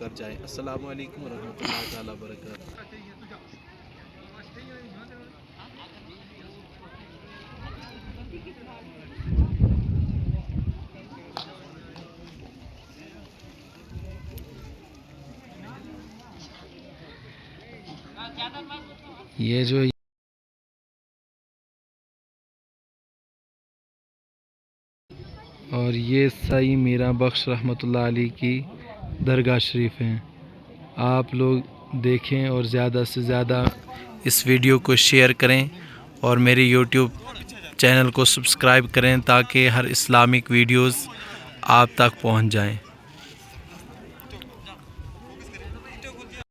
तरफ जाएं। अस्सलामु अलैकुम रहमतुल्लाहि ताला बरकातहू। ये जो और ये सई मीरा बख्श रहमतुल्लाह अलैह की दरगाह शरीफ हैं। आप लोग देखें और ज़्यादा से ज़्यादा इस वीडियो को शेयर करें और मेरे यूट्यूब चैनल को सब्सक्राइब करें ताकि हर इस्लामिक वीडियोस आप तक पहुंच जाएं।